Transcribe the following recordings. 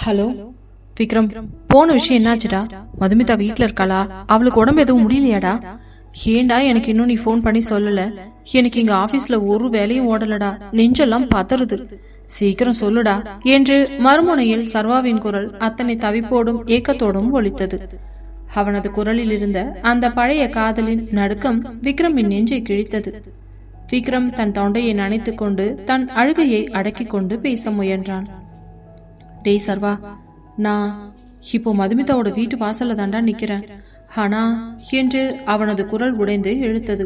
Hello Vikram, போன விஷயம் என்னாச்சுடா? மதுமிதா வீட்டில் இருக்காளா? அவளுக்கு உடம்பு எதுவும் முடியலையாடா? ஏண்டா எனக்கு இன்னும் நீ ஃபோன் பண்ணி சொல்லல? எனக்கு இங்க ஆபீஸ்ல ஒரு வேலையும் ஓடலடா, நெஞ்செல்லாம் பதறுது. சீக்கிரம் சொல்லுடா என்று மறுமுனையில் சர்வாவின் குரல் அத்தனை தவிப்போடும் ஏக்கத்தோடும் ஒலித்தது. அவனது குரலில் இருந்த அந்த பழைய காதலின் நடுக்கம் விக்ரமின் நெஞ்சை கிழித்தது. விக்ரம் தன் தொண்டையை நனைத்துக் கொண்டு தன் அழுகையை அடக்கிக் கொண்டு பேச முயன்றான். டேய் சர்வா, நான் இப்போ மதுமிதாவோட வீட்டு வாசல்ல தாண்டா நிக்கிறேன். ஆனா என்று அவனது குரல் உடைந்து இழுத்தது.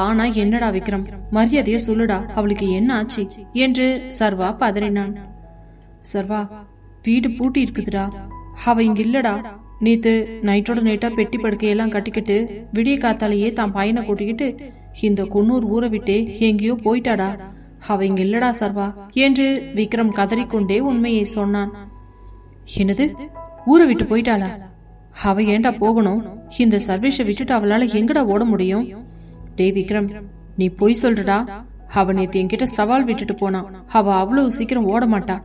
ஆனா என்னடா விக்ரம், மரியாதைய சொல்லுடா, அவளுக்கு என்ன ஆச்சு என்று சர்வா பதறினான். சர்வா, வீடு பூட்டி இருக்குதுடா, அவ இங்க இல்லடா. நேத்து நைட்டோட நைட்டா பெட்டி படுக்கையெல்லாம் கட்டிக்கிட்டு விடிய காத்தாலேயே தான் பையனை கூட்டிக்கிட்டு இந்த குன்னூர் ஊரை விட்டே எங்கேயோ போயிட்டாடா. அவ இங்க இல்லடா சர்வா என்று விக்ரம் கதறிக்கொண்டே உண்மையை சொன்னான். என்னது, ஊரை விட்டு போயிட்டாளா? அவ ஏண்டா போகணும்? இந்த சர்வீஸை விட்டுட்டு அவளால எங்கடா ஓட முடியும்? டே விக்ரம், நீ பொய் சொல்றடா. அவ நேத்து என்கிட்ட சவால் விட்டுட்டு போனான். அவ அவ்வளவு சீக்கிரம் ஓட மாட்டா.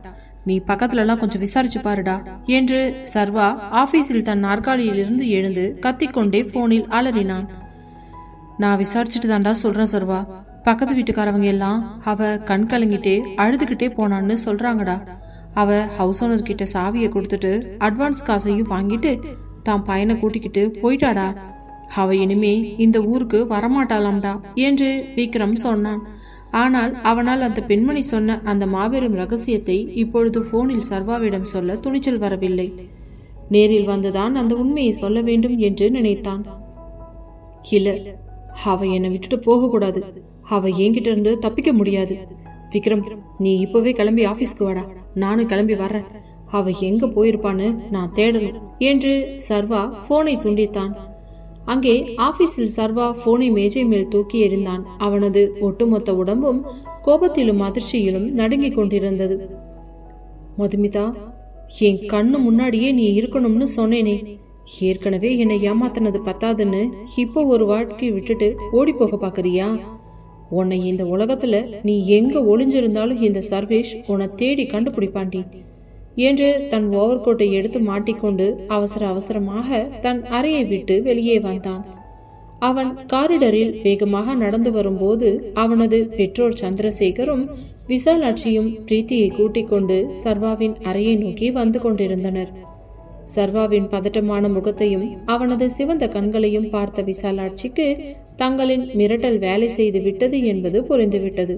நீ பக்கத்துல எல்லாம் கொஞ்சம் விசாரிச்சு பாருடா என்று சர்வா ஆபீஸில் தன் நாற்காலியில் இருந்து எழுந்து கத்திக்கொண்டே போனில் அலறினான். நான் விசாரிச்சுட்டு தாண்டா சொல்றேன் சர்வா. பக்கத்து வீட்டுக்காரவங்க எல்லாம் அவ கண் கலங்கிட்டே அழுதுகிட்டே போனான்னு சொல்றாங்கடா. அவ ஹவுஸ் ஓனர் கிட்ட சாவியை கொடுத்துட்டு அட்வான்ஸ் காசையும் வாங்கிட்டு தான் பையனை கூட்டிக்கிட்டு போயிட்டாடா. அவ இனிமே இந்த ஊருக்கு வரமாட்டாளாம்டா என்று விக்ரம் சொன்னான். ஆனால் அவனால் அந்த பெண்மணி சொன்ன அந்த மாபெரும் ரகசியத்தை இப்பொழுது போனில் சர்வாவிடம் சொல்ல துணிச்சல் வரவில்லை. நேரில் வந்துதான் அந்த உண்மையை சொல்ல வேண்டும் என்று நினைத்தான். இல்ல, அவ என்னை விட்டுட்டு போக கூடாது. அவ என்கிட்ட இருந்து தப்பிக்க முடியாது. விக்ரம், நீ இப்பவே கிளம்பி ஆபீஸ்க்கு வாடா, நானும் கிளம்பி வர்றேன். அவ எங்க போயிருப்பான்னு நான் தேடணும் என்று சர்வா போனை துண்டித்தான். அங்கே ஆபீஸில் சர்வா போனை மேஜை மேல் தூக்கி எறிந்தான். அவனது ஒட்டுமொத்த உடம்பும் கோபத்திலும் அதிர்ச்சியிலும் நடுங்கிக் கொண்டிருந்தது. மதுமிதா, என் கண்ணு முன்னாடியே நீ இருக்கணும்னு சொன்னேனே. ஏற்கனவே என்னை ஏமாத்தினது பத்தாதுன்னு இப்போ ஒரு வாழ்க்கை விட்டுட்டு ஓடி போக பாக்குறியா? உன்னை இந்த உலகத்துல நீ எங்க ஒளிஞ்சிருந்தாலும் இந்த சர்வேஷ் உன்னை தேடி கண்டுபிடிப்பாண்டி என்று தன் ஓவர்கோட்டை எடுத்து மாட்டிக்கொண்டு அவசர அவசரமாக தன் அறையை விட்டு வெளியே வந்தான். அவன் காரிடரில் வேகமாக நடந்து வரும்போது அவனது பெற்றோர் சந்திரசேகரும் விசாலாட்சியும் பிரீத்தியை கூட்டிக் கொண்டு சர்வாவின் அறையை நோக்கி வந்து கொண்டிருந்தனர். சர்வாவின் பதட்டமான முகத்தையும் அவனது சிவந்த கண்களையும் பார்த்த விசாலாட்சிக்கு தங்களின் மிரட்டல் வேலை செய்து விட்டது என்பது புரிந்துவிட்டது.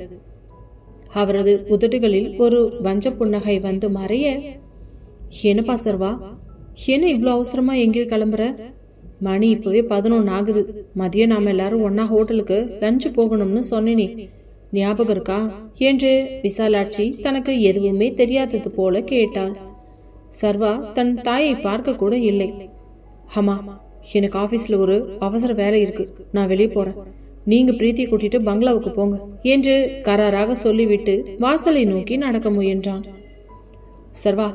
அவரது உதடுகளில் ஒரு வஞ்ச புன்னகை வந்து மறைய, என்னப்பா சர்வா, என்ன இவ்வளவு அவசரமா எங்கேயோ கிளம்புற? மணி இப்பவே 11 ஆகுது. மதியம் நாம எல்லாரும் ஒன்னா ஹோட்டலுக்கு லஞ்சு போகணும்னு சொன்னேனே, ஞாபகம் இருக்கா என்று விசாலாட்சி தனக்கு எதுவுமே தெரியாதது போல கேட்டாள். சர்வா தன் தாயை பார்க்க கூட இல்லை. ஆமா, எனக்கு ஆபீஸ்ல ஒரு அவசர வேலை இருக்கு, நான் வெளியே போறேன். நீங்க பிரீத்தியை கூட்டிட்டு பங்களாவுக்கு போங்க என்று கராராக சொல்லிவிட்டு வாசலை நோக்கி நடக்க முயன்றான். சர்வா,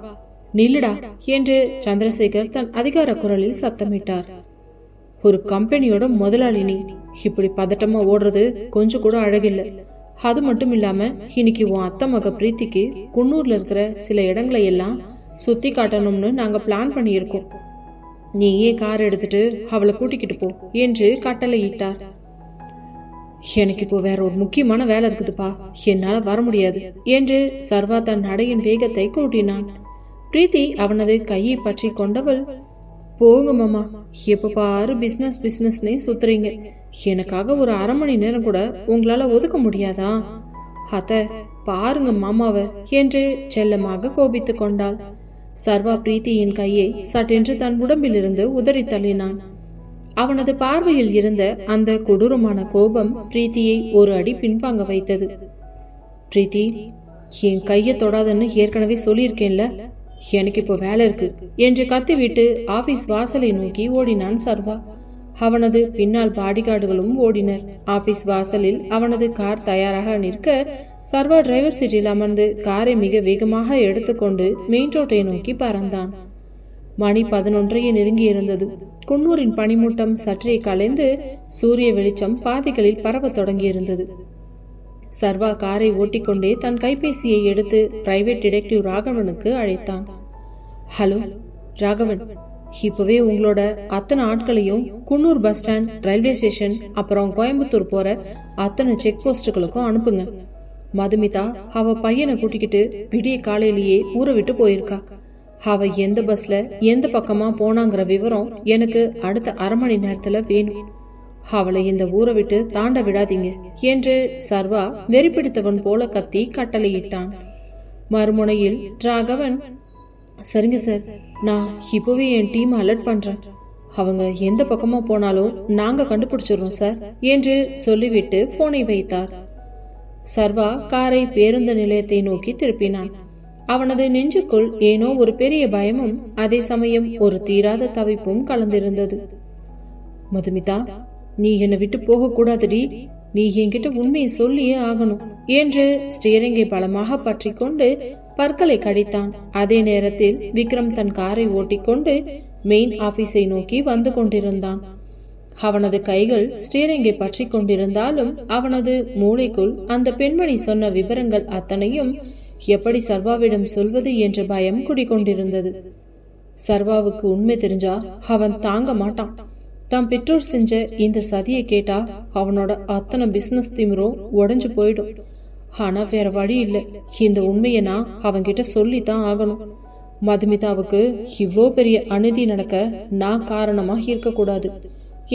நில்லுடா என்று சந்திரசேகர் தன் அதிகார குரலில் சத்தமிட்டார். ஒரு கம்பெனியோட முதலாளி நீ இப்படி பதட்டமா ஓடுறது கொஞ்சம் கூட அழகில்லை. அது மட்டும் இல்லாம இன்னைக்கு உன் அத்தை மக பிரீத்திக்கு குன்னூர்ல இருக்கிற சில இடங்களை எல்லாம் சுத்தி காட்டணும்னு நாங்க பிளான் பண்ணியிருக்கோம். நீயே கார் எடுத்துட்டு அவளை கூட்டிக்கிட்டு போ என்று கட்டளையிட்டார். எனக்கு இப்போ வேற ஒரு முக்கியமான வேலை இருக்குதுப்பா, என்னால வர முடியாது என்று சர்வா தன் நடையின் வேகத்தை கூட்டினான். பிரீத்தி அவனது கையை பற்றி கொண்டவள், போங்க மாமா, எப்ப பாரு பிசினஸ்னே சுத்துறீங்க. எனக்காக ஒரு அரை மணி நேரம் கூட உங்களால ஒதுக்க முடியாதா? அத பாருங்க மாமாவ என்று செல்லமாக கோபித்து கொண்டாள். சர்வா பிரீத்தியின் கையை சட்டென்று தன் உடம்பிலிருந்து உதறி தள்ளினான். அவனது பார்வையில் இருந்த அந்த கொடூரமான கோபம் பிரீத்தியை ஒரு அடி பின்வாங்க வைத்தது. பிரீத்தி, என் கையை தொடாதன்னு ஏற்கனவே சொல்லியிருக்கேன்ல, எனக்கு இப்போ வேலை இருக்கு என்று கத்திவிட்டு ஆபீஸ் வாசலை நோக்கி ஓடினான் சர்வா. அவனது பின்னால் பாடிகார்டுகளும் ஓடினர். ஆபீஸ் வாசலில் அவனது கார் தயாராக நிற்க சர்வா டிரைவர் சீட்டில் அமர்ந்து காரை மிக வேகமாக எடுத்துக்கொண்டு மெயின் ரோட்டை நோக்கி பறந்தான். மணி 11 நெருங்கி இருந்தது. குன்னூரின் பனிமூட்டம் சற்றே கலைந்து சூரிய வெளிச்சம் பாதைகளில் பரவ தொடங்கியிருந்தது. சர்வா காரை ஓட்டிக்கொண்டே தன் கைபேசியை எடுத்து பிரைவேட் டிடெக்டிவ் ராகவனுக்கு அழைத்தான். ஹலோ ராகவன், இப்பவே உங்களோட அத்தனை ஆட்களையும் Coonoor bus stand, railway station, அப்புறம் கோயம்புத்தூர் போற அத்தனை செக் போஸ்டுகளுக்கும் அனுப்புங்க. மதுமிதா அவ பையனை கூட்டிக்கிட்டு விடிய காலையிலேயே ஊரை விட்டு போயிருக்கா. அவ எந்த பஸ்ல எந்த பக்கமா போனாங்கிற விவரம் எனக்கு அடுத்த அரை மணி நேரத்துல வேணும். அவளை இந்த ஊரை விட்டு தாண்ட விடாதீங்க என்று சர்வா வெறிப்பிடித்தவன் போல கத்தி கட்டளையிட்டான். மறுமுனையில் ராகவன், சரிங்க சார், நான் இப்பவே என் டீம் அலர்ட் பண்றேன். அவங்க எந்த பக்கமா போனாலும் நாங்க கண்டுபிடிச்சிடுறோம் சார் என்று சொல்லிவிட்டு போனை வைத்தார். சர்வா காரை பேருந்து நிலையத்தை நோக்கி திருப்பினான். அவனது நெஞ்சுக்குள் ஏனோ ஒரு பெரிய பயமும் அதே சமயம் ஒரு தீராத தவிப்பும் கலந்திருந்தது. மதுமிதா, நீ என்னை விட்டு போக கூடாதடி, நீ என்கிட்ட உண்மையை சொல்லியே ஆகணும் என்று ஸ்டீரிங்கை பலமாக பற்றி கொண்டு பற்களை கடித்தான். அதே நேரத்தில் விக்ரம் தன் காரை ஓட்டிக்கொண்டு மெயின் ஆபீஸை நோக்கி வந்து கொண்டிருந்தான். அவனது கைகள் ஸ்டீரிங்கை பற்றி கொண்டிருந்தாலும் அவனது மூளைக்குள் அந்த பெண்மணி சொன்ன விவரங்கள் அத்தனையும் எப்படி சர்வாவிடம் சொல்வது என்ற பயம் குடிக்கொண்டிருந்தது. சர்வாவுக்கு உண்மை தெரிஞ்சா அவன் தாங்க மாட்டான். தம் பெற்றோர் செஞ்ச இந்த சதியை கேட்டா அவனோட அத்தனை பிசினஸ் திமிரும் உடைஞ்சு போயிடும். ஆனா வேற வழி இல்லை, இந்த உண்மையை நான் அவன்கிட்ட சொல்லித்தான் ஆகணும். மதுமிதாவுக்கு இவ்வளோ பெரிய அநீதி நடக்க நான் காரணமா இருக்கக்கூடாது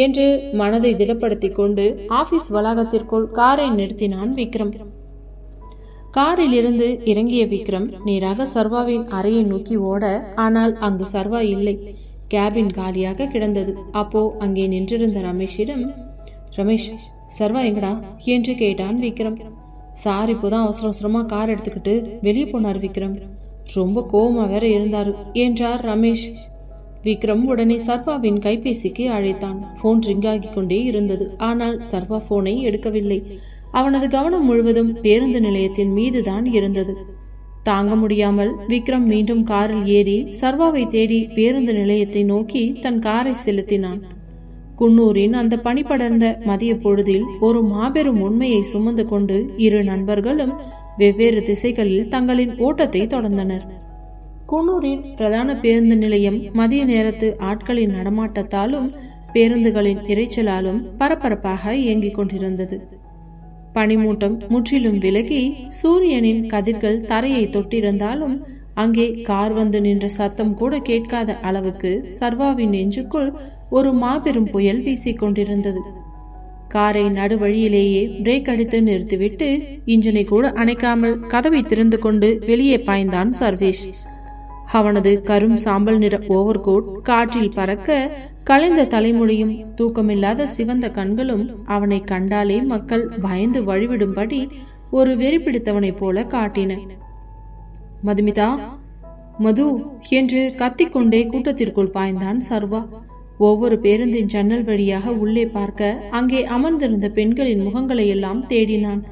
என்று மனதை திடப்படுத்தி கொண்டு ஆபீஸ் வளாகத்திற்குள் காரை நிறுத்தினான் விக்ரம். காரில் இருந்து இறங்கிய விக்ரம் நேராக சர்வாவின் அறையை நோக்கி ஓட, ஆனால் அங்கு சர்வா இல்லை. கேபின் காலியாக கிடந்தது. அப்போ அங்கே நின்றிருந்த ரமேஷிடம், ரமேஷ், சர்வா எங்கடா என்று கேட்டான் விக்ரம். சார் இப்போதான் அவசர அவசரமா கார் எடுத்துக்கிட்டு வெளியே போனார் விக்ரம், ரொம்ப கோவமா வேற இருந்தாரு என்றார் ரமேஷ். விக்ரம் உடனே சர்வாவின் கைபேசிக்கு அழைத்தான். போன் ரிங் ஆகி கொண்டே இருந்தது. ஆனால் சர்வா போனை எடுக்கவில்லை. அவனது கவனம் முழுவதும் பேருந்து நிலையத்தின் மீதுதான் இருந்தது. தாங்க முடியாமல் விக்ரம் மீண்டும் காரில் ஏறி சர்வாவை தேடி பேருந்து நிலையத்தை நோக்கி தன் காரை செலுத்தினான். குன்னூரின் அந்த பனிபடர்ந்த மதிய பொழுதில் ஒரு மாபெரும் உண்மையை சுமந்து கொண்டு இரு நண்பர்களும் வெவ்வேறு திசைகளில் தங்களின் ஓட்டத்தை தொடர்ந்தனர். குன்னூரின் பிரதான பேருந்து நிலையம் மதிய நேரத்து ஆட்களின் நடமாட்டத்தாலும் பேருந்துகளின் இரைச்சலாலும் பரபரப்பாக இயங்கிக் கொண்டிருந்தது. பனிமூட்டம் முற்றிலும் விலகி சூரியனின் கதிர்கள் தரையை தொட்டிருந்தாலும் அங்கே கார் வந்து நின்ற சத்தம் கூட கேட்காத அளவுக்கு சர்வாவின் நெஞ்சுக்குள் ஒரு மாபெரும் புயல் வீசிக்கொண்டிருந்தது. காரை நடுவழியிலேயே பிரேக் அடித்து நிறுத்திவிட்டு இன்ஜினை கூட அணைக்காமல் கதவை திறந்து கொண்டு வெளியே பாய்ந்தான் சர்வேஷ். அவனது கரும் சாம்பல் நிற ஓவர்கோட் காற்றில் பறக்க, கலைந்த தலைமுடியும் தூக்கமில்லாத சிவந்த கண்களும் அவனை கண்டாலே மக்கள் பயந்து வழிவிடும்படி ஒரு வெறி பிடித்தவனைப் போல காட்டின. மதுமிதா, மது என்று கத்திக்கொண்டே கூட்டத்திற்குள் பாய்ந்தான் சர்வா. ஒவ்வொரு பேருந்தின் ஜன்னல் வழியாக உள்ளே பார்க்க அங்கே அமர்ந்திருந்த பெண்களின் முகங்களை எல்லாம் தேடினான்.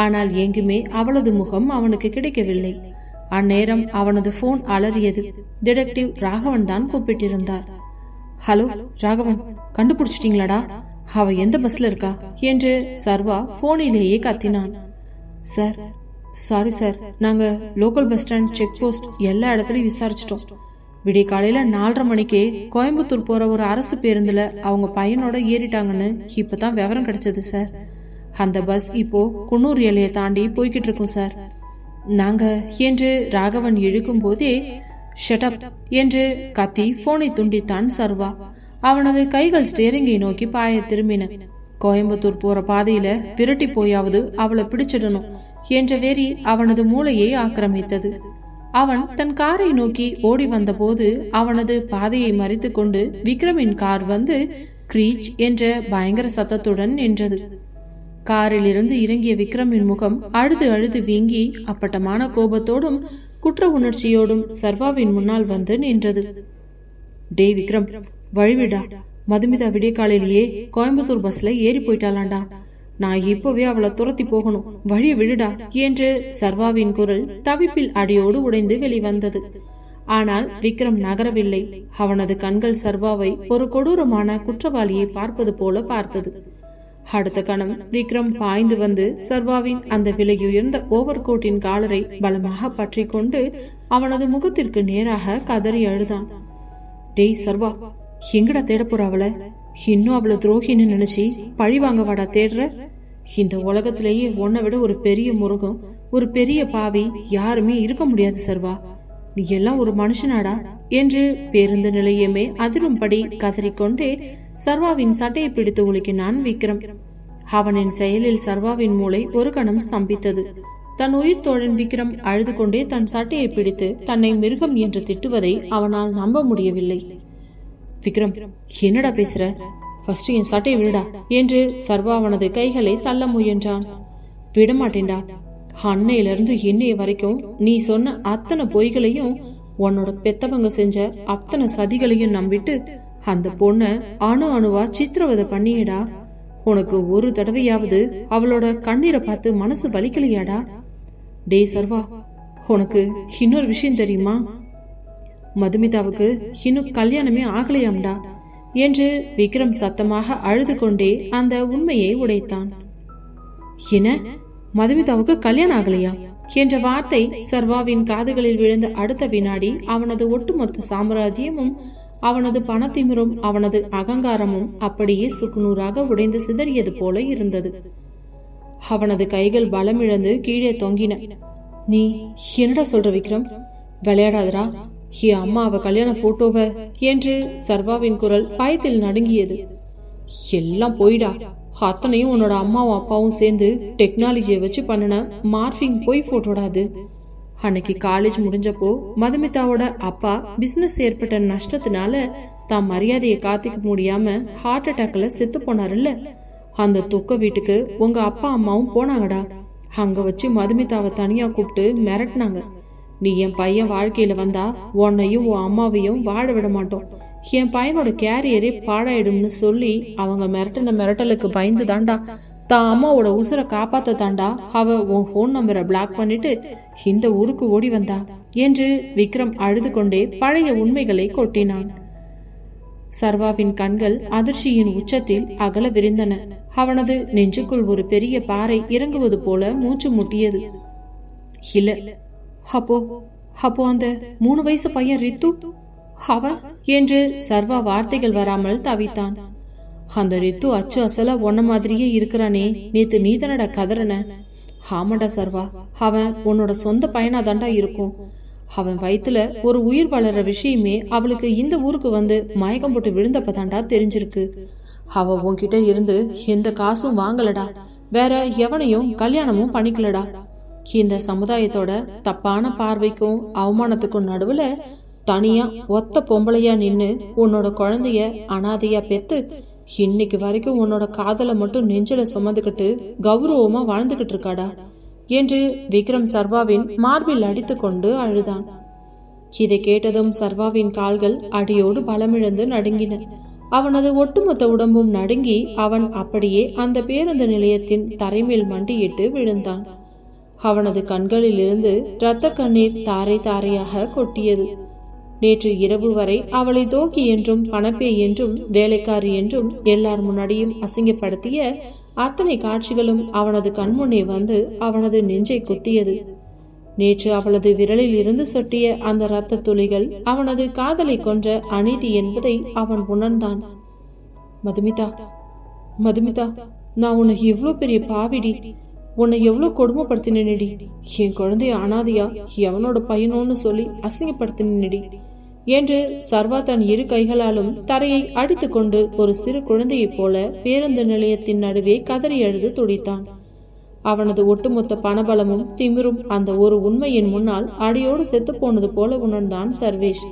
ஆனால் எங்குமே அவளது முகம் அவனுக்கு கிடைக்கவில்லை. அந்நேரம் அவனது போன் அலறியது. டிடெக்டிவ் ராகவன் தான் கூப்பிட்டிருந்தார். ஹலோ ராகவன், கண்டுபிடிச்சிட்டீங்களாடா? அவ எந்த பஸ்ல இருக்கா என்று சர்வா போனிலேயே கத்தினான். சார், சாரி சார், நாங்க local bus stand, check post எல்லா இடத்துலயும் விசாரிச்சிட்டோம். விடிய காலையில 4:30 மணிக்கே கோயம்புத்தூர் போற ஒரு அரசு பேருந்துல அவங்க பையனோட ஏறிட்டாங்கன்னு இப்பதான் விவரம் கிடைச்சது சார். அந்த பஸ் இப்போ குன்னூர் எல்லையை தாண்டி போய்கிட்டு இருக்கோம் சார். நாங்க என்று ராகவன் இழுக்கும் போதே ஷட்டப் என்று கத்தி போனை துண்டித்தான் சர்வா. அவனது கைகள் ஸ்டேரிங்கை நோக்கி பாய திரும்பின. கோயம்புத்தூர் போற பாதையில விரட்டி போயாவது அவளை பிடிச்சிடணும் என்ற வெறி அவனது மூளையை ஆக்கிரமித்தது. அவன் தன் காரை நோக்கி ஓடி வந்த போது அவனது பாதையை மறித்து கொண்டு விக்ரமின் கார் வந்து கிரீச் என்ற பயங்கர சத்தத்துடன் நின்றது. காரில் இருந்து இறங்கிய விக்ரமின் முகம் அழுது அழுது வீங்கி அப்பட்டமான கோபத்தோடும் குற்ற உணர்ச்சியோடும் சர்வாவின் முன்னால் வந்து நின்றது. டே விக்ரம், வழிவிடா. மதுமிதா விடிய காலையிலேயே கோயம்புத்தூர் பஸ்ல ஏறி போயிட்டாளாண்டா. நான் இப்பவே அவளை துரத்தி போகணும், வழியை விடுடா என்று சர்வாவின் குரல் தவிப்பில் அடியோடு உடைந்து வெளிவந்தது. ஆனால் விக்ரம் நகரவில்லை. அவனது கண்கள் சர்வாவை ஒரு கொடூரமான குற்றவாளியை பார்ப்பது போல பார்த்தது. அடுத்த கணம் விக்ரம் பாய்ந்து வந்து சர்வாவின் அந்த விலையுயர்ந்த ஓவர் கோட்டின் காலரை பலமாக பற்றி கொண்டு அவனது முகத்திற்கு நேராக கதறி அழுதான். டேய் சர்வா, எங்கடா தேட போற அவளை? இன்னும் அவளை துரோகின்னு நினைச்சு பழி வாங்க வாடா தேடுற? இந்த உலகத்திலேயே உன்னை விட ஒரு பெரிய முருகம், ஒரு பெரிய பாவி யாருமே இருக்க முடியாது சர்வா. நீ எல்லாம் ஒரு மனுஷனாடா என்று பேருந்து நிலையமே அதிரும்படி கதறிக்கொண்டே சர்வாவின் சட்டையை பிடித்து உலுக்கினான் விக்ரம். அவனின் செயலில் சர்வாவின் மூளை ஒரு கணம் ஸ்தம்பித்தது. தன் உயிர் தோழன் விக்ரம் அழுது கொண்டே தன் சட்டையை பிடித்து தன்னை மிருகம் என்று திட்டுவதை அவனால் நம்ப முடியவில்லை. விக்ரம், என்னடா பேசுற? ஃபர்ஸ்ட் என் சட்டையை விடுடா என்று சர்வா அவனது கைகளை தள்ள முயன்றான். விடமாட்டேன்டா. அன்னையிலிருந்து இன்னைய வரைக்கும் நீ சொன்ன அத்தனை பொய்களையும் உன்னோட பெத்தவங்க செஞ்ச அத்தனை சதிகளையும் நம்பிட்டு அந்த பொண்ண அணு அணுவா சித்திரவதை பண்ணியடா. உனக்கு ஒரு தடவையாவது அவளோட கண்ணீரை பார்த்து மனசு வலிக்கலையாடா? டே சர்வா, உனக்கு இன்னொரு விஷயம் தெரியுமா? மதுமிதாவுக்கு இன்னும் கல்யாணமே ஆகலையாம்டா என்று விக்ரம் சத்தமாக அழுது கொண்டே அந்த உண்மையை உடைத்தான். என்ன, மதுமிதாவுக்கு கல்யாணம் ஆகலையா என்ற வார்த்தை சர்வாவின் காதுகளில் விழுந்த அடுத்த வினாடி அவனது ஒட்டுமொத்த சாம்ராஜ்யமும் அவனது பணத்திமிரும் அவனது அகங்காரமும் அப்படியே சுக்குநூறாக உடைந்து சிதறியது போல இருந்தது. அவனது கைகள் பலமிழந்து கீழே தொங்கின. நீ என்னடா சொல்ற விக்ரம்? விளையாடாதரா, என் அம்மா அவ கல்யாண போட்டோவ என்று சர்வாவின் குரல் பயத்தில் நடுங்கியது. எல்லாம் போயிடா. அத்தனையும் உன்னோட அம்மாவும் அப்பாவும் சேர்ந்து டெக்னாலஜியை வச்சு பண்ணின மார்பிங் போய் போட்டோடாது. அன்னைக்கு காலேஜ் முடிஞ்சப்போ மதுமிதாவோட அப்பா பிசினஸ் ஏற்பட்ட நஷ்டத்தினால தான் மரியாதையை காத்திக்க முடியாம ஹார்ட் அட்டாக்ல செத்து போனாருல்ல. அந்த துக்க வீட்டுக்கு உங்க அப்பா அம்மாவும் போனாங்கடா. அங்க வச்சு மதுமிதாவை தனியா கூப்பிட்டு மிரட்டினாங்க. நீ என் பையன் வாழ்க்கையில வந்தா உன்னையும் உன் அம்மாவையும் வாழ விட மாட்டோம், என் பையனோட கேரியரே பாழாயிடும்னு சொல்லி அவங்க மிரட்டின மிரட்டலுக்கு பயந்து தாண்டா தான் அம்மாவோட உசுரை காப்பாத்த தாண்டா அவ உன் போன் நம்பரை பிளாக் பண்ணிட்டு இந்த ஊருக்கு ஓடி வந்தா என்று விக்ரம் அழுது கொண்டே பழைய உண்மைகளை கொட்டினான். சர்வாவின் கண்கள் அதிர்ச்சியின் உச்சத்தில் அகல விரிந்தன. அவனது நெஞ்சுக்குள் ஒரு பெரிய பாறை இறங்குவது போல மூச்சு முட்டியது. இல்ல, அப்போ அந்த 3 வயசு பையன் ரித்து அவ என்று சர்வா வார்த்தைகள் வராமல் தவித்தான். அந்த ரித்து அச்சு அசலா ஒன்ன மாதிரியே இருக்கிறானே, நேத்து நீ தானடா கதறன? ஆமாண்டா சர்வா, அவன் உன்னோட சொந்த பையனாதாண்டா இருக்கும். அவன் வயிற்றுல ஒரு உயிர் வளர்ற விஷயமே அவளுக்கு இந்த ஊருக்கு வந்து மயக்கம் போட்டு விழுந்தப்பதாண்டா தெரிஞ்சிருக்கு. அவ உன்கிட்ட இருந்து எந்த காசும் வாங்கலடா, வேற எவனையும் கல்யாணமும் பண்ணிக்கலடா. இந்த சமுதாயத்தோட தப்பான பார்வைக்கும் அவமானத்துக்கும் நடுவுல தனியா ஒத்த பொம்பளையா நின்னு உன்னோட குழந்தைய அனாதையா பெத்து இன்னைக்கு வரைக்கும் உன்னோட காதலை மட்டும் நெஞ்சில சுமந்துக்கிட்டு கௌரவமா வாழ்ந்துகிட்டு இருக்காடா என்று விக்ரம் சர்வாவின் மார்பில் அடித்து கொண்டு அழுதான். இதை கேட்டதும் சர்வாவின் கால்கள் அடியோடு பலமிழந்து நடுங்கின. அவனது ஒட்டுமொத்த உடம்பும் நடுங்கி அவன் அப்படியே அந்த பேருந்து நிலையத்தின் தரைமேல் மண்டியிட்டு விழுந்தான். அவனது கண்களில் இருந்து இரத்த கண்ணீர் தாரை தாரையாக கொட்டியது. நேற்று இரவு வரை அவளை தோக்கி என்றும் பணப்பே என்றும் வேலைக்காரி என்றும் எல்லார் முன்னாடியும் அசிங்கப்படுத்திய அத்தனை காட்சிகளும் அவனது கண்முன்னே வந்து அவனது நெஞ்சை குத்தியது. நேற்று அவளது விரலில் இருந்து சொட்டிய அந்த இரத்த துளிகள் அவனது காதலை கொன்ற அநீதி என்பதை அவன் உணர்ந்தான். மதுமிதா, மதுமிதா, நான் உன்னை எவ்வளவு பெரிய பாவிடி, உன்னை எவ்வளவு கொடுமைப்படுத்தினேடி, என் குழந்தைய அனாதையா எவனோட பையனோன்னு சொல்லி அசிங்கப்படுத்தினேடி என்று சர்வா தன் இரு கைகளாலும் தரையை அடித்து கொண்டு ஒரு சிறு குழந்தையைப் போல பேருந்து நிலையத்தின் நடுவே கதறி அழுது துடித்தான். அவனது ஒட்டுமொத்த பணபலமும் திமிரும் அந்த ஒரு உண்மையின் முன்னால் அடியோடு செத்து போனது போல உணர்ந்தான் சர்வேஷ்.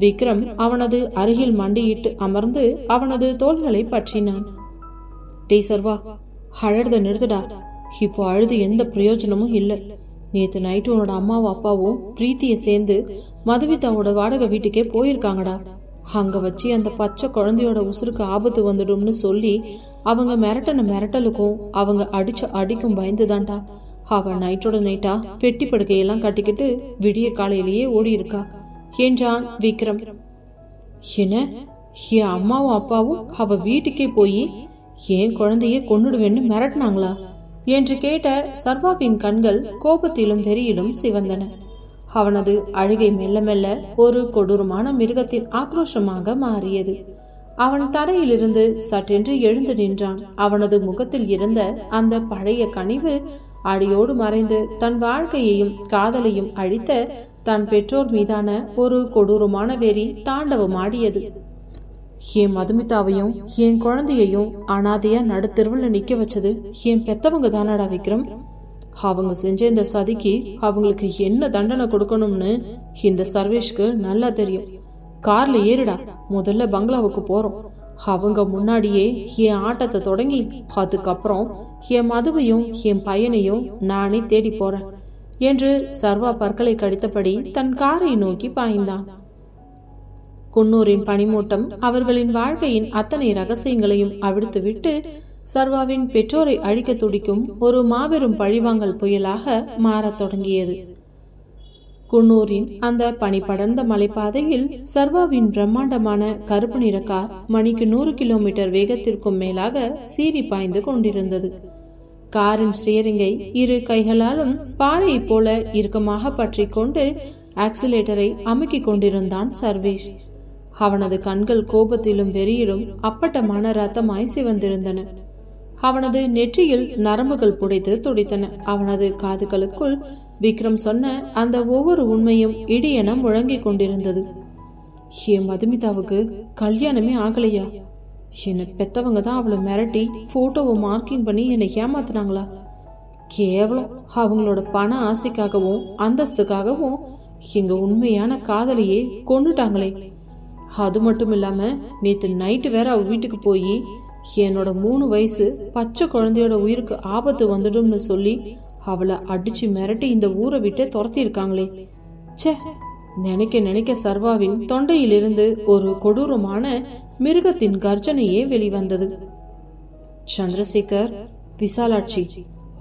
விக்ரம் அவனது அருகில் மண்டியிட்டு அமர்ந்து அவனது தோள்களை பற்றினான். டே சர்வா, அழறத நிறுத்துடா. இப்போ அழுது எந்த பிரயோஜனமும் இல்லை. நேத்து நைட்டு உன்னோட அம்மாவும் அப்பாவும் பிரீத்தியை சேர்ந்து மதுமிதாவோட வாடகை வீட்டுக்கே போயிருக்காங்கடா. அங்க வச்சு அந்த பச்சை குழந்தையோட உசுருக்கு ஆபத்து வந்துடும்னு சொல்லி அவங்க மிரட்டின மிரட்டலுக்கும் அவங்க அடிச்ச அடிக்கும் பயந்துதான்டா அவன் நைட்டோட நைட்டா பெட்டி படுக்கையெல்லாம் கட்டிக்கிட்டு விடிய காலையிலேயே ஓடி இருக்கா என்றான் விக்ரம். என்ன, என் அம்மாவும் அப்பாவும் அவ வீட்டுக்கே போய் ஏன் குழந்தையே கொன்னுடுவேன்னு மிரட்டினாங்களா என்று கேட்ட சர்வாவின் கண்கள் கோபத்திலும் வெறியிலும் சிவந்தன. அவனது அழுகை மெல்ல மெல்ல ஒரு கொடூரமான மிருகத்தின் ஆக்ரோஷமாக மாறியது. அவன் தரையிலிருந்து சற்றென்று எழுந்து நின்றான். அவனது முகத்தில் இருந்த அந்த பழைய கனிவு அடியோடு மறைந்து தன் வாழ்க்கையையும் காதலையும் அழித்த தன் பெற்றோர் மீதான ஒரு கொடூரமான வெறி தாண்டவமாடியது. என் மதுமிதாவையும் என் குழந்தையையும் அனாதையா நடுத்தெருவில் நிக்க வச்சது என் பெத்தவங்க தானடா விக்ரம். அவங்க செஞ்ச இந்த சதிக்கு அவங்களுக்கு என்ன தண்டனை கொடுக்கணும்னு இந்த சர்வேஷ்க்கு நல்லா தெரியும். கார்ல ஏறுடா, முதல்ல பங்களாவுக்கு போறோம். அவங்க முன்னாடியே என் ஆட்டத்தை தொடங்கி அதுக்கப்புறம் என் மதுவையும் என் பையனையும் நானே தேடி போறேன் என்று சர்வா பற்களை கடித்தபடி தன் காரை நோக்கி பாய்ந்தான். குன்னூரின் பனிமூட்டம் அவர்களின் வாழ்க்கையின் அத்தனை ரகசியங்களையும் அவிழ்த்துவிட்டு சர்வாவின் பெற்றோரை அழிக்க துடிக்கும் ஒரு மாபெரும் பழிவாங்கல் புயலாக மாறத் தொடங்கியது. குன்னூரின் அந்த பனி படர்ந்த மலைப்பாதையில் சர்வாவின் பிரம்மாண்டமான கருப்பு நிற கார் மணிக்கு 100 கிலோமீட்டர் வேகத்திற்கும் மேலாக சீறி பாய்ந்து கொண்டிருந்தது. காரின் ஸ்டியரிங்கை இரு கைகளாலும் பாறையை போல இறுக்கமாக பற்றி கொண்டு ஆக்சிலேட்டரை அமுக்கிக் கொண்டிருந்தான் சர்வேஷ். அவனது கண்கள் கோபத்திலும் வெறியிலும் அப்பட்டமான ரத்தமாய் சிவந்திருந்தன. அவனது நெற்றியில் நரம்புகள் புடைத்து துடித்தன. அவனது காதுகளுக்குள் விக்ரம் சொன்ன அந்த ஒவ்வொரு உண்மையும் இடியென முழங்கிக் கொண்டிருந்தது. என் மதுமிதாவுக்கு கல்யாணமே ஆகலையா? என்னை பெத்தவங்க தான் அவளை மிரட்டி போட்டோவை மார்க்கிங் பண்ணி என்னை ஏமாத்தினாங்களா? கேவலம். அவங்களோட பண ஆசைக்காகவும் அந்தஸ்துக்காகவும் எங்க உண்மையான காதலையே கொண்டுட்டாங்களே. அது மட்டும் இல்லாம நேத்து நைட்டு வேற அவ வீட்டுக்கு போய் என்னோட 3 வயசு பச்சை குழந்தையோட உயிருக்கு ஆபத்து வந்துடும்னு சொல்லி அவளை அடிச்சு மிரட்டி இந்த ஊரை விட்டு துரத்தி இருக்காங்களே. ச்சே, நினைக்க நினைக்க சர்வாவின் தொண்டையிலிருந்து ஒரு கொடூரமான மிருகத்தின் கர்ஜனையே வெளிவந்தது. சந்திரசேகர், விசாலாட்சி,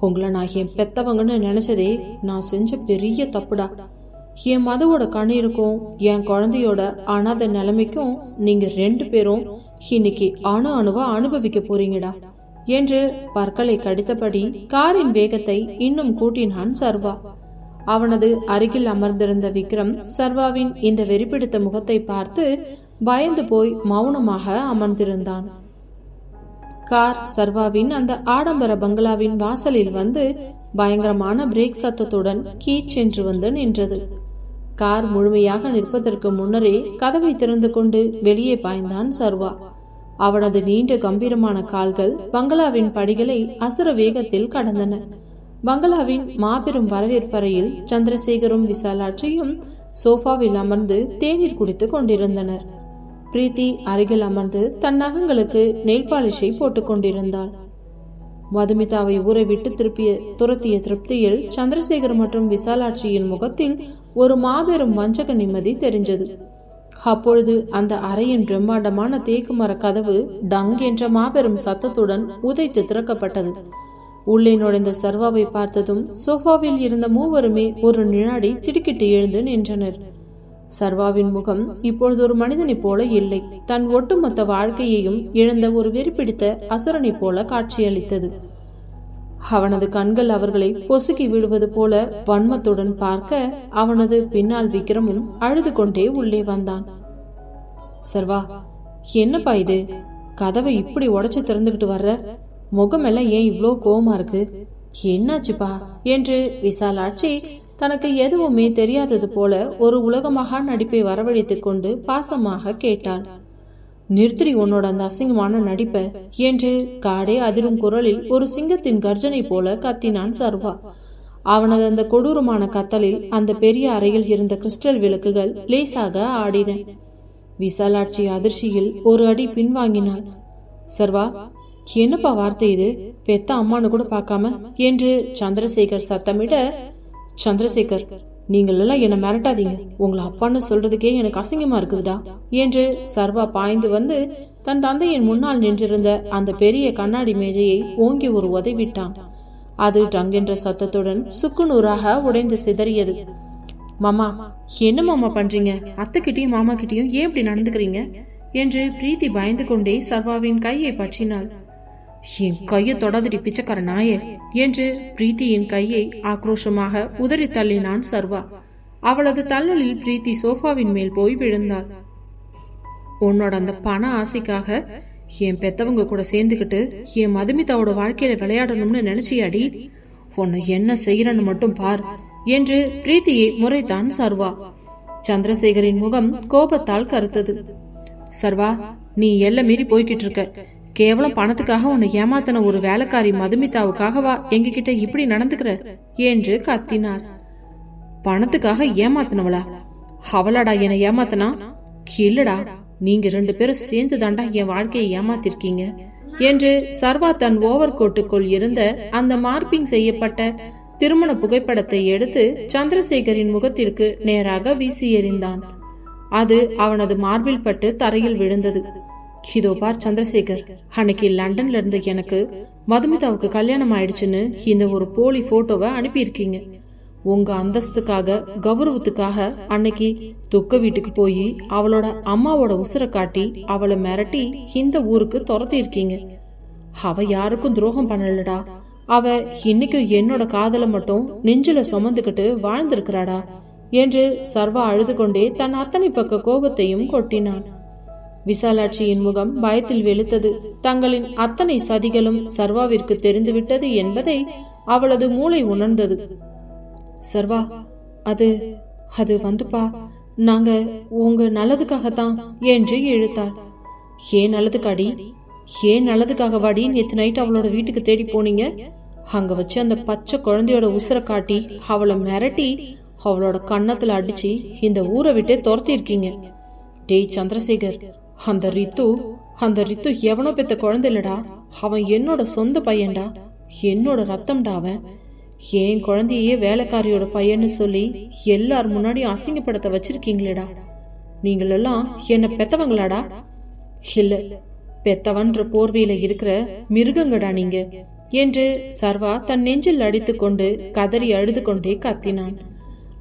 உங்களை நான் என் பெத்தவங்கன்னு நினைச்சதே நான் செஞ்ச பெரிய தப்புடா. என் மதுவோட கண்ணீருக்கும் என் குழந்தையோட அனாத நிலைமைக்கும் நீங்க 2 பேரும் இன்னைக்கு அணுவா அனுபவிக்க போறீங்கடா என்று பற்களை கடித்தபடி காரின் வேகத்தை இன்னும் கூட்டினான் சர்வா. அவனது அருகில் அமர்ந்திருந்த விக்ரம் சர்வாவின் இந்த வெறிப்பிடித்த முகத்தை பார்த்து பயந்து போய் மௌனமாக அமர்ந்திருந்தான். கார் சர்வாவின் அந்த ஆடம்பர பங்களாவின் வாசலில் வந்து பயங்கரமான பிரேக் சத்தத்துடன் கீச் என்று வந்து நின்றது. கார் முழுமையாக நிற்பதற்கு முன்னரே கதவை திறந்து கொண்டு வெளியே பாய்ந்தான் சர்வா. அவனது நீண்ட கம்பீரமான கால்கள் பங்களாவின் படிகளை அசுர வேகத்தில் கடந்தன. பங்களாவின் மாபெரும் வரவேற்பறையில் சந்திரசேகரும் விசாலாட்சியும் சோஃபாவில் அமர்ந்து தேநீர் குடித்துக் கொண்டிருந்தனர். பிரீத்தி அருகில் அமர்ந்து தன் நகங்களுக்கு நெயில் பாலிஷை போட்டுக் கொண்டிருந்தாள். மதுமிதாவை ஊரை விட்டு துரத்திய திருப்தியில் சந்திரசேகர் மற்றும் விசாலாட்சியின் முகத்தில் ஒரு மாபெரும் வஞ்சக நிம்மதி தெரிஞ்சது. அப்பொழுது அந்த அறையின் பிரம்மாண்டமான தேக்கு மர கதவு டங் என்ற மாபெரும் சத்தத்துடன் உதைத்து திறக்கப்பட்டது. உள்ளே நுழைந்த சர்வாவை பார்த்ததும் சோஃபாவில் இருந்த மூவருமே ஒரு நிழாடி திடுக்கிட்டு எழுந்து நின்றனர். சர்வாவின் முகம் இப்பொழுது ஒரு மனிதனை போல இல்லை. தன் ஒட்டுமொத்த வாழ்க்கையையும் இழந்த ஒரு வெறிப்பிடித்த அசுரனை போல காட்சியளித்தது. அவனது கண்கள் அவர்களை பொசுக்கி விடுவது போல வன்மத்துடன் பார்க்க அவனது பின்னால் விக்ரமும் அழுது கொண்டே உள்ளே வந்தான். சர்வா, என்னப்பா இது? கதவை இப்படி உடைச்சு திறந்துகிட்டு வர்ற? முகமெல்லாம் ஏன் இவ்வளோ கோவமா இருக்கு? என்னாச்சுப்பா என்று விசாலாட்சி தனக்கு எதுவுமே தெரியாதது போல ஒரு உலகமாக நடிப்பை வரவழைத்துக் கொண்டு பாசமாக கேட்டாள். நிறுத்தி உன்னோட அந்த அசிங்கமான நடிப்ப என்று காடே அதிரும் குரலில் ஒரு சிங்கத்தின் கர்ஜனை போல கத்தினான் சர்வா. அவனது அந்த கொடூரமான கத்தலில் அந்த பெரிய அறையில் இருந்த கிறிஸ்டல் விளக்குகள் லேசாக ஆடின. விசாலாட்சி அதிர்ச்சியில் ஒரு அடி பின்வாங்கினாள். சர்வா, என்னப்பா வார்த்தை இது? பெத்த அம்மானு கூட பார்க்காம என்று சந்திரசேகர் சத்தமிட, சந்திரசேகர், நீங்கள் எல்லாம் என்ன மிரட்டாதீங்க. உங்களை அப்பான்னு சொல்றதுக்கே எனக்கு அசிங்கமா இருக்குதுடா என்று சர்வா பாய்ந்து வந்து தன் தந்தையின் முன்னால் நின்றிருந்த அந்த பெரிய கண்ணாடி மேஜையை ஓங்கி ஒரு உதைவிட்டான். அது டங்கென்ற சத்தத்துடன் சுக்குநூறாக உடைந்து சிதறியது. மாமா, என்ன மாமா பண்றீங்க? அத்தைக்கிட்டையும் மாமா கிட்டையும் ஏன் இப்படி நடந்துக்கிறீங்க என்று பிரீத்தி பயந்து கொண்டே சர்வாவின் கையை பற்றினாள். என் கையை தொடாதடி பிச்சைக்கார நாயே என்று பிரீத்தியின் கையை ஆக்ரோஷமாக உதறி தள்ளினான் சர்வா. அவளது தள்ளலில் பிரீத்தி சோஃபாவின் மேல் போய் விழுந்தாள். உன்னோட அந்த பண ஆசைக்காக என் பெத்தவங்க கூட சேர்ந்துக்கிட்டு என் மதுமிதாவோட வாழ்க்கையில விளையாடணும்னு நினைச்சியாடி? உன்னை என்ன செய்யறன்னு மட்டும் பார் என்று பிரீத்தியை முறைத்தான் சர்வா. சந்திரசேகரின் முகம் கோபத்தால் கருத்தது. சர்வா, நீ எல்லாம் மீறி போய்கிட்டு இருக்க. கேவலம் பணத்துக்காக உன்னை ஏமாத்தின ஒரு வேலைக்காரி மதுமிதாவுக்காகவா எங்ககிட்ட இப்படி நடந்துக்கிற என்று கத்தினார். பணத்துக்காக ஏமாத்தினவளா? அவளாடா என்னை ஏமாத்தினா? இல்லடா, நீங்க 2 பேரும் சேர்ந்து தாண்டா என் வாழ்க்கையை ஏமாத்திருக்கீங்க என்று சர்வா தன் ஓவர் கோட்டுக்குள் இருந்த அந்த மார்பிங் செய்யப்பட்ட திருமண புகைப்படத்தை எடுத்து சந்திரசேகரின் முகத்திற்கு நேராக வீசி எறிந்தான். அது அவனது மார்பில் பட்டு தரையில் விழுந்தது. இதோ பார் சந்திரசேகர், அன்னைக்கு லண்டன்ல இருந்து எனக்கு மதுமிதாவுக்கு கல்யாணம் ஆயிடுச்சுன்னு இந்த ஒரு போலி போட்டோவை அனுப்பியிருக்கீங்க. உங்க அந்தஸ்துக்காக கௌரவத்துக்காக அன்னைக்கு துக்க வீட்டுக்கு போய் அவளோட அம்மாவோட உசுரை காட்டி அவளை மிரட்டி இந்த ஊருக்கு துரத்தி இருக்கீங்க. அவ யாருக்கும் துரோகம் பண்ணலடா. அவ இன்னைக்கும் என்னோட காதலை மட்டும் நெஞ்சில சுமந்துக்கிட்டு வாழ்ந்திருக்கிறாடா என்று சர்வா அழுது கொண்டே தன் அத்தனை பக்க கோபத்தையும் கொட்டினான். விசாலாட்சியின் முகம் பயத்தில் வெளுத்தது. தங்களின் அத்தனை சதிகளும் சர்வாவிற்கு தெரிந்துவிட்டது என்பதை அவளது மூளை உணர்ந்தது. சர்வா, அது வந்துப்பா, நாங்க உங்க நல்லதுக்காகத்தான் என்று இழுத்தாள். ஏன் நல்லதுக்காடி? ஏன் நல்லதுக்காக வாடி நேத்து நைட் அவளோட வீட்டுக்கு தேடி போனீங்க? அங்க வச்சு அந்த பச்சை குழந்தையோட உசுரை காட்டி அவளை மிரட்டி அவளோட கன்னத்துல அடிச்சு இந்த ஊரை விட்டே துரத்தி இருக்கீங்க. டேய் சந்திரசேகர், அந்த ரித்து எவனோ பெத்த குழந்தை இல்லடா. அவன் என்னோட சொந்த பையன்டா, என்னோட ரத்தம்டா. அவன் என் குழந்தையே வேலைக்காரியோட பையன்னு சொல்லி எல்லார் முன்னாடி அசிங்கப்படத்தை வச்சிருக்கீங்களேடா. நீங்களெல்லாம் என்ன பெத்தவங்களாடா? இல்ல, பெத்தவன்ற போர்வையில இருக்கிற மிருகங்கடா நீங்க என்று சர்வா தன் நெஞ்சில் அடித்து கொண்டு கதறி அழுது கொண்டே கத்தினான்.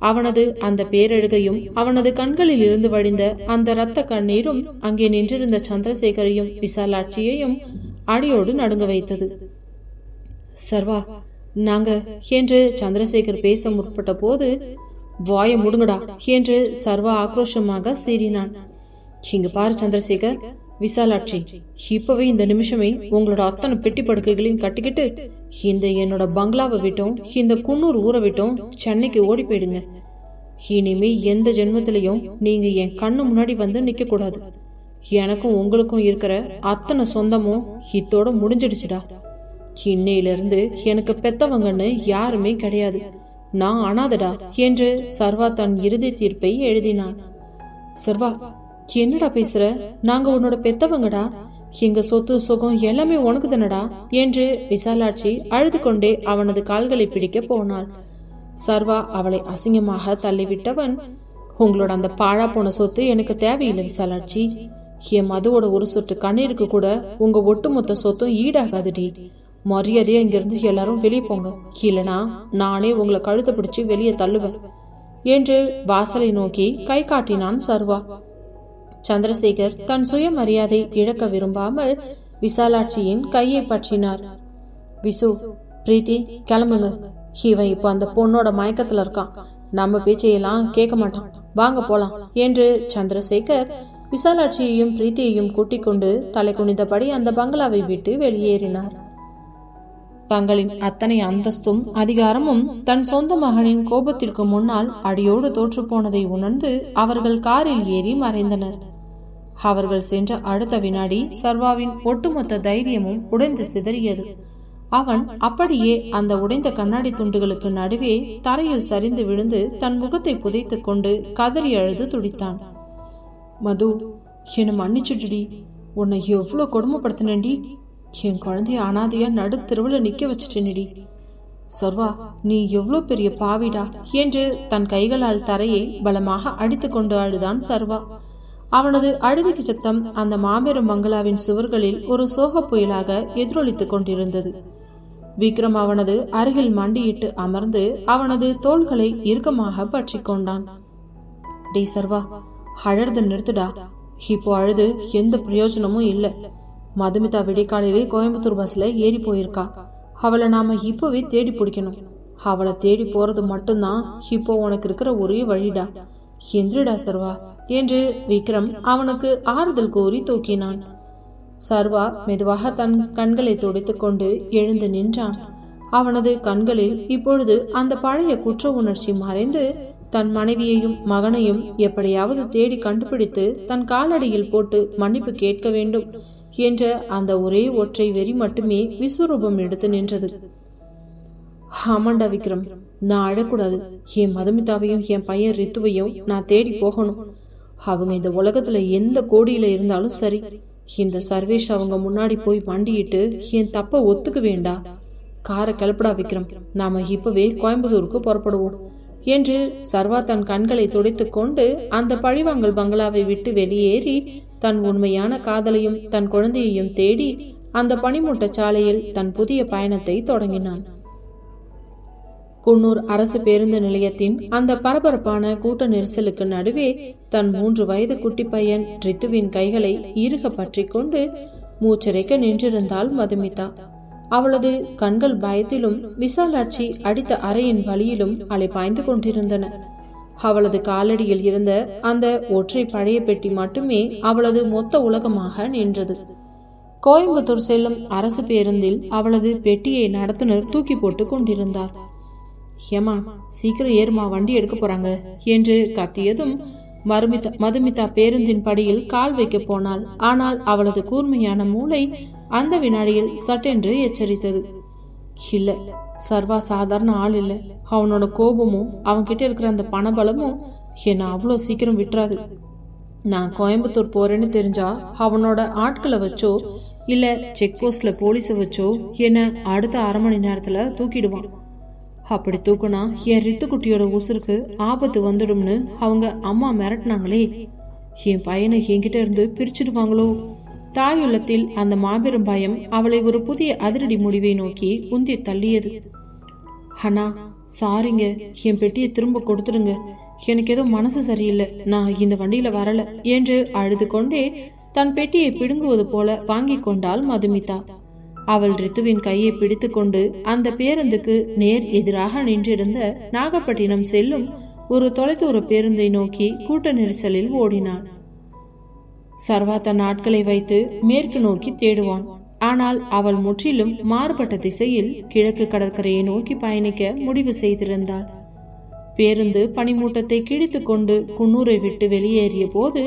அவனது அந்த பேரழுகையும் அவனது கண்களில் இருந்து வழிந்த அந்த இரத்த கண்ணீரும் அங்கே நின்றிருந்த சந்திரசேகரையும் விசாலாட்சியையும் அடியோடு நடுங்க வைத்தது. சர்வா, நாங்க என்று சந்திரசேகர் பேச முற்பட்ட போது, வாய முடுங்கடா என்று சர்வா ஆக்ரோஷமாக சீறினான். இங்க பாரு சந்திரசேகர், விசாலாட்சி இப்பவே இந்த நிமிஷமே உங்களோட அத்தனை பெட்டி படுக்கைகளையும் கட்டிக்கிட்டு இந்த என்னோட பங்களாவை விட்டும் இந்த குன்னூர் ஊரை விட்டும் சென்னைக்கு ஓடி போயிடுங்க. இனிமே எந்த ஜென்மத்திலையும் நீங்க என் கண்ணு முன்னாடி வந்து நிக்க கூடாது. எனக்கும் உங்களுக்கும் இருக்கிற அத்தனை சொந்தமும் இதோட முடிஞ்சிடுச்சுடா. இன்னையிலிருந்து எனக்கு பெத்தவங்கன்னு யாருமே கிடையாது. நான் அனாதடா என்று சர்வா தன் இறுதி தீர்ப்பை எழுதினான். சர்வா, என்னடா பேசுற? நாங்க உன்னோட பெத்தவங்கடா. எங்க சொத்து சுகம் எல்லாமே உனக்கு தானடா என்று விசாலாட்சி அழுது கொண்டே அவனது கால்களை பிடிக்க போனாள். சர்வா அவளை அசிங்கமாக தள்ளிவிட்டவன், உங்களோட அந்த பாழா போன சொத்து எனக்கு தேவையில்லை விசாலாட்சி. என் மதுவோட ஒரு சொட்டு கண்ணீருக்கு கூட உங்க ஒட்டுமொத்த சொத்தும் ஈடாகாதுடி. மரியாதையா இங்கிருந்து எல்லாரும் வெளியே போங்க, இல்லனா நானே உங்களை கழுத்தை பிடிச்சு வெளியே தள்ளுவேன் என்று வாசலை நோக்கி கை காட்டினான் சர்வா. சந்திரசேகர் தன் சுயமரியாதை இழக்க விரும்பாமல் விசாலாட்சியின் கையை பற்றினார். விசு, பிரீத்தி, கிளம்புங்க. இவன் இப்ப அந்த பொண்ணோட மயக்கத்துல இருக்கான். நம்ம பேச்சையெல்லாம் கேட்க மாட்டான். வாங்க போலாம் என்று சந்திரசேகர் விசாலாட்சியையும் பிரீத்தியையும் கூட்டிக் கொண்டு தலை குனிந்தபடி அந்த பங்களாவை விட்டு வெளியேறினார். தங்களின் அத்தனை அந்தஸ்தும் அதிகாரமும் தன் சொந்த மகனின் கோபத்திற்கு முன்னால் அடியோடு தோற்று போனதை உணர்ந்து அவர்கள் காரில் ஏறி மறைந்தனர். அவர்கள் சென்ற அடுத்த வினாடி சர்வாவின் ஒட்டுமொத்த தைரியமும் உடைந்து சிதறியது. அவன் அப்படியே அந்த உடைந்த கண்ணாடி துண்டுகளுக்கு நடுவே தரையில் சரிந்து விழுந்து தன் முகத்தை புதைத்துக் கொண்டு கதறி அழுது துடித்தான். மது, என்னை மன்னிச்சுடி. உன்னை எவ்வளவு கொடுமைப்படுத்தினடி. என் குழந்தைய அனாதையா நடு தெருவில் நிக்க வச்சுட்டேனடி. சர்வா, நீ எவ்வளவு பெரிய பாவிடா என்று தன் கைகளால் தரையை பலமாக அடித்து கொண்டு அழுதான் சர்வா. அவனது அழுகைக்கு சத்தம் அந்த மாபெரும் பங்களாவின் சுவர்களில் ஒரு சோக புயலாக எதிரொலித்துக் கொண்டிருந்தது. விக்ரம் அவனது அருகில் மண்டியிட்டு அமர்ந்து அவனது தோள்களை இறுக்கமாக பற்றி கொண்டான். டே சர்வா, அழறத நிறுத்துடா. இப்போ அழுது எந்த பிரயோஜனமும் இல்லை. மதுமிதா விடைக்காலையிலே கோயம்புத்தூர் பஸ்ல ஏறி போயிருக்கா. அவளை நாம இப்போவே தேடி பிடிக்கணும். அவளை தேடி போறது மட்டும்தான் இப்போ உனக்கு இருக்கிற ஒரே வழிடா. எந்திரிடா சர்வா என்று விக்ரம் அவனுக்கு ஆறுதல் கூறி தூக்கினான். சர்வா மெதுவாக தன் கண்களை துடைத்துக் கொண்டு எழுந்து நின்றான். அவனது கண்களில் இப்பொழுது அந்த பழைய குற்ற உணர்ச்சி மறைந்து தன் மனைவியையும் மகனையும் எப்படியாவது தேடி கண்டுபிடித்து தன் காலடியில் போட்டு மன்னிப்பு கேட்க வேண்டும் என்ற அந்த ஒரே ஒற்றை வெறி மட்டுமே விஸ்வரூபம் எடுத்து நின்றது. ஆமாண்டா விக்ரம், நான் அழக்கூடாது. என் மதுமிதாவையும் என் பையன் ரித்துவையும் நான் தேடி போகணும். அவங்க இந்த உலகத்துல எந்த கோடியில இருந்தாலும் சரி, இந்த சர்வேஷ் அவங்க முன்னாடி போய் மண்டிட்டு என் தப்ப ஒத்துக்க வேண்டா. காரை கிளப்படா விக்ரம், நாம இப்பவே கோயம்புத்தூருக்கு புறப்படுவோம் என்று சர்வா தன் கண்களை துடைத்து கொண்டு அந்த பழிவாங்கல் பங்களாவை விட்டு வெளியேறி தன் உண்மையான காதலையும் தன் குழந்தையையும் தேடி அந்த பனிமூட்ட சாலையில் தன் புதிய பயணத்தை தொடங்கினான். குன்னூர் அரசு பேருந்து நிலையத்தின் அந்த பரபரப்பான கூட்ட நெரிசலுக்கு நடுவே தன் 3 வயது குட்டி பையன் ரித்துவின் கைகளை இறுக பற்றி கொண்டு மூச்சரைக்க நின்றிருந்தாள் மதுமிதா. அவளது கண்கள் பயத்திலும் விசாலாட்சி அடித்த அறையின் வழியிலும் அலைபாய்ந்து கொண்டிருந்தன. அவளது காலடியில் இருந்த அந்த ஒற்றை பழைய பெட்டி மட்டுமே அவளது மொத்த உலகமாக நின்றது. கோயம்புத்தூர் செல்லும் அரசு பேருந்தில் அவளது பெட்டியை நடத்துனர் தூக்கி போட்டு கொண்டிருந்தார். ஏமா, சீக்கிரம் ஏறுமா, வண்டி எடுக்க போறாங்க என்று கத்தியதும் மதுமிதா பேருந்தின் படியில் கால் வைக்க போனாள். ஆனால் அவளது கூர்மையான மூளை அந்த வினாடியில் சட்டென்று எச்சரித்தது. இல்ல, சர்வா சாதாரண ஆள் இல்ல. அவனோட கோபமும் அவன்கிட்ட இருக்கிற அந்த பணபலமும் என்ன அவ்வளோ சீக்கிரம் விட்டுறாது. நான் கோயம்புத்தூர் போறேன்னு தெரிஞ்சா அவனோட ஆட்களை வச்சோ இல்ல செக் போஸ்ட்ல போலீஸை வச்சோ என்ன அடுத்த 1/2 மணி நேரத்துல தூக்கிடுவான். அப்படி தூக்குனா என் ரித்துக்குட்டியோட உசுருக்கு ஆபத்து வந்துடும்னு அவங்க அம்மா மிரட்டினாங்களே. என் பையனை என்கிட்ட இருந்து பிரிச்சுடுவாங்களோ. தாயுள்ளத்தில் அந்த மாபெரும் பயம் அவளை ஒரு புதிய அதிரடி முடிவை நோக்கி உந்தி தள்ளியது. அண்ணா, சாரிங்க, என் பெட்டியை திரும்ப கொடுத்துடுங்க. எனக்கு ஏதோ மனசு சரியில்லை, நான் இந்த வண்டியில வரல என்று அழுது கொண்டே தன் பெட்டியை பிடுங்குவது போல வாங்கி கொண்டாள் மதுமிதா. அவள் ரித்துவின் கையை பிடித்து கொண்டு அந்த பேருந்துக்கு நேர் எதிராக நின்றிருந்த நாகப்பட்டினம் செல்லும் ஒரு தொலைதூர பேருந்தை நோக்கி கூட்ட நெரிசலில் ஓடினாள். சர்வா தன் நாட்களை வைத்து மேற்கு நோக்கி தேடுவான். ஆனால் அவள் முற்றிலும் மாறுபட்ட திசையில் கிழக்கு கடற்கரையை நோக்கி பயணிக்க முடிவு செய்திருந்தாள். பேருந்து பனிமூட்டத்தை கிழித்து கொண்டு குன்னூரை விட்டு வெளியேறிய போது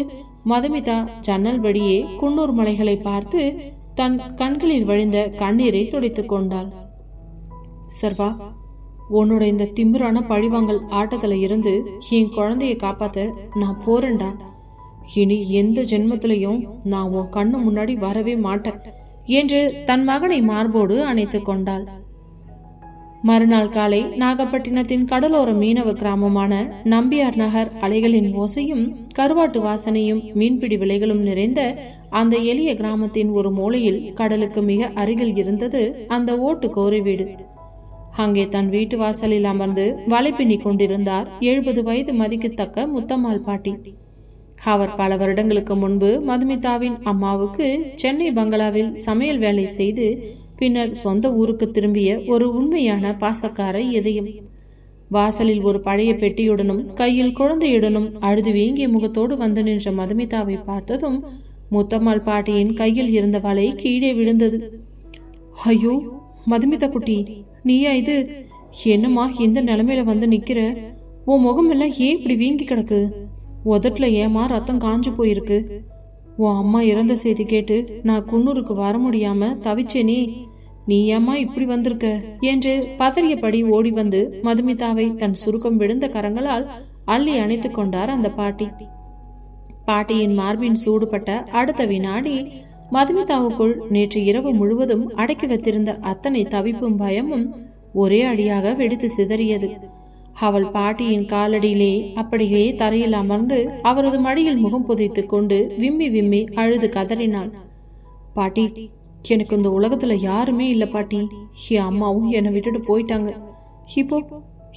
மதுமிதா ஜன்னல் வழியே குன்னூர் மலைகளை பார்த்து தன் கண்களில் வழிந்த கண்ணீரை துடைத்துக் கொண்டாள். சர்வா, உன்னோட இந்த திமிரான பழிவாங்கல் ஆட்டத்துல இருந்து என் குழந்தைய காப்பாத்த நான் போறேன்டா. இனி எந்த ஜென்மத்திலையும் நான் உன் கண்ணு முன்னாடி வரவே மாட்டேன் என்று தன் மகனை மார்போடு அணைத்து கொண்டாள். மறுநாள் காலை நாகப்பட்டினத்தின் கடலோர மீனவ கிராமமான நம்பியார் நகர் அலைகளின் ஓசையும் கருவாட்டு வாசனையும் மீன்பிடி விலைகளும் நிறைந்த அந்த எளிய கிராமத்தின் ஒரு மூலையில் கடலுக்கு மிக அருகில் இருந்தது அந்த ஓட்டு கோரி வீடு. அங்கே தன் வீட்டு வாசலில் அமர்ந்து வலை பின்னி கொண்டிருந்தார் 70 வயது மதிக்கத்தக்க முத்தம்மாள் பாட்டி. அவர் பல வருடங்களுக்கு முன்பு மதுமிதாவின் அம்மாவுக்கு சென்னை பங்களாவில் சமையல் வேலை செய்து பின்னர் சொந்த ஊருக்கு திரும்பிய ஒரு உண்மையான பாசக்கார இதயம். வாசலில் ஒரு பழைய பெட்டியுடனும் கையில் குழந்தையுடனும் அழுது வீங்கிய முகத்தோடு வந்து நின்ற மதுமிதாவை பார்த்ததும் முத்தம்மாள் பாட்டியின் கையில் இருந்த வலை கீழே விழுந்தது. ஐயோ மதுமிதா குட்டி, நீயா இது? என்னம்மா இந்த நிலைமையில வந்து நிக்கிற? உன் முகம் எல்லாம் ஏன் இப்படி வீங்கி கிடக்கு? உதட்டுல ஏமா ரத்தம் காஞ்சு போயிருக்கு? உன் அம்மா இறந்த செய்தி கேட்டு நான் குன்னூருக்கு வர முடியாம தவிச்சேனே. நீ ஏமா இப்படி வந்திருக்க என்று பதறியபடி ஓடி வந்து மதுமிதாவை தன் சுருக்கம் விழுந்த கரங்களால் அள்ளி அணைத்து கொண்டார் அந்த பாட்டி. பாட்டியின் மார்பின் சூடுபட்ட அடுத்த வினாடி மதுமிதாவுக்குள் நேற்று இரவு முழுவதும் அடக்கி வைத்திருந்த அத்தனை தவிப்பும் பயமும் ஒரே அடியாக வெடித்து சிதறியது. அவள் பாட்டியின் காலடியிலே அப்படியே தரையில் அமர்ந்து அவரது மடியில் முகம் புதைத்து கொண்டு விம்மி விம்மி அழுது கதறினாள். பாட்டி, எனக்கு இந்த உலகத்துல யாருமே இல்ல பாட்டி. என் அம்மாவும் என்னை விட்டுட்டு போயிட்டாங்க.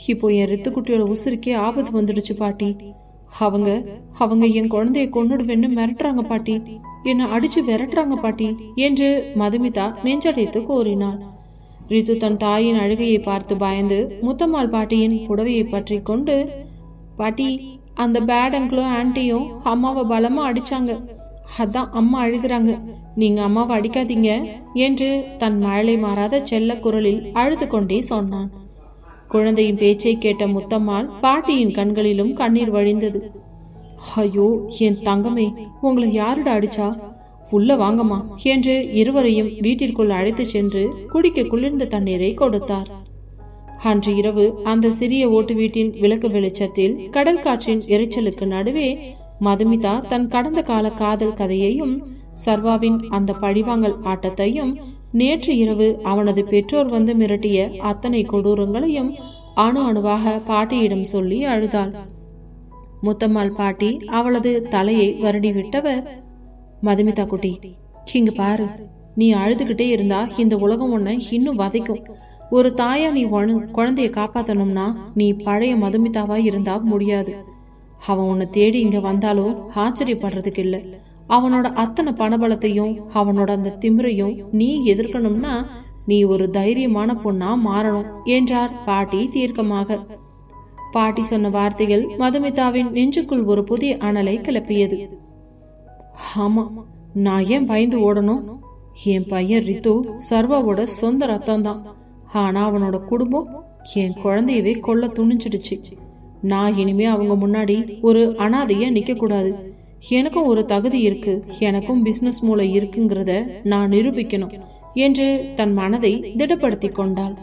இப்போ என் ரித்துக்குட்டியோட உசுருக்கே ஆபத்து வந்துடுச்சு பாட்டி. அவங்க அவங்க என் குழந்தைய கொன்னுடுவேன்னு மிரட்டுறாங்க பாட்டி, என்னை அடிச்சு விரட்டுறாங்க பாட்டி என்று மதுமிதா நெஞ்சடைத்து கூறினாள். ரித்து தன் தாயின் அழுகையை பார்த்து பயந்து முத்தம்மாள் பாட்டியின் புடவையை பற்றி கொண்டு, பாட்டி, அந்த பேட் அங்கிளும் ஆன்ட்டியும் அம்மாவை பலமா அடிச்சாங்க, அதான் அம்மா அழுகிறாங்க, நீங்க அம்மாவை அடிக்காதீங்க என்று தன் மழலை மாறாத செல்ல குரலில் அழுது கொண்டே சொன்னான். குழந்தையின் பேச்சை கேட்ட முத்தம்மாள் பாட்டியின் கண்களிலும் கண்ணீர் வழிந்தது. ஐயோ என் தங்கமே, உங்களை யாருடா அடிச்சா? உள்ள வாங்கம்மா என்று இருவரையும் வீட்டிற்குள் அழைத்து சென்று குடிக்க குளிர்ந்த தண்ணீரை கொடுத்தார். அன்று இரவு அந்த சிறிய ஓட்டு வீட்டின் விளக்கு வெளிச்சத்தில் கடல் காற்றின் இறைச்சலுக்கு நடுவே மதுமிதா தன் கடந்த கால காதல் கதையையும் சர்வாவின் அந்த பழிவாங்கல் ஆட்டத்தையும் நேற்று இரவு அவனது பெற்றோர் வந்து மிரட்டிய அத்தனை கொடூரங்களையும் அணு அணுவாக பாட்டியிடம் சொல்லி அழுதாள். முத்தம்மாள் பாட்டி அவளது தலையை வருடி விட்டவர், மதுமிதா குட்டி, இங்க பாரு, நீ அழுதுகிட்டே இருந்தா இந்த உலகம் உன்னை இன்னும் வதைக்கும். ஒரு தாயா நீ குழந்தைய காப்பாத்தணும்னா நீ பழைய மதுமிதாவா இருந்தா முடியாது. அவன் உன்னை தேடி இங்க வந்தாலும் ஆச்சரியப்படுறதுக்கு இல்லை. அவனோட அத்தனை பணபலத்தையும் அவனோட அந்த திமிரையும் நீ எதிர்க்கணும்னா நீ ஒரு தைரியமான பொண்ணா மாறணும் என்றார் பாட்டி தீர்க்கமாக. பாட்டி சொன்ன வார்த்தைகள் மதுமிதாவின் நெஞ்சுக்குள் ஒரு புதிய அனலை கிளப்பியது. ஆமா, நான் ஏன் பயந்து ஓடணும்? என் பையன் ரித்து சர்வாவோட சொந்த ரத்தம் தான். ஆனா அவனோட குடும்பம் என் குழந்தையவே கொல்ல துணிஞ்சிடுச்சு. நான் இனிமே அவங்க முன்னாடி ஒரு அனாதையா நிக்க கூடாது. எனக்கும் ஒரு தகுதி இருக்கு, எனக்கும் பிசினஸ் மூளை இருக்குங்கிறத நான் நிரூபிக்கணும் என்று தன் மனதை திடப்படுத்தி கொண்டாள்.